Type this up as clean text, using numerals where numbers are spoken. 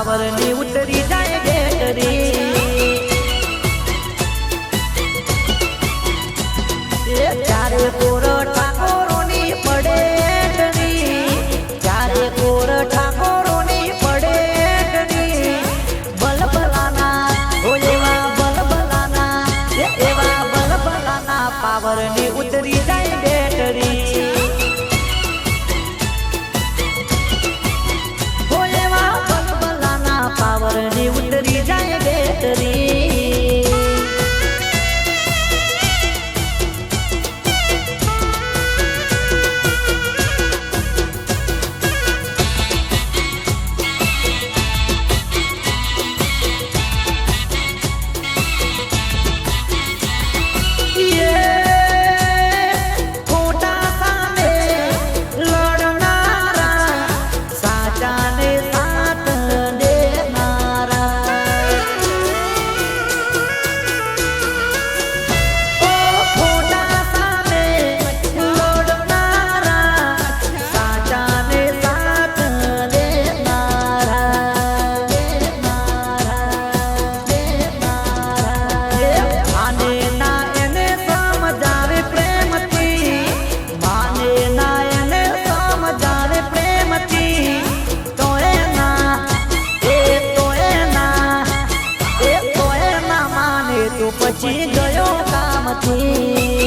પાવરની ઉતરી જાય બેટરી ચારે કોર ઠાકોરોની પડેટરી ચારે કોર ઠાકોરોની પડેટરી બલબલાના એવા બલબલાના એવા બલબલાના પાવરની ઉતરી જાય બેટરી પાવરની ઉતરી જાય બેટરી પછી ગયો કામથી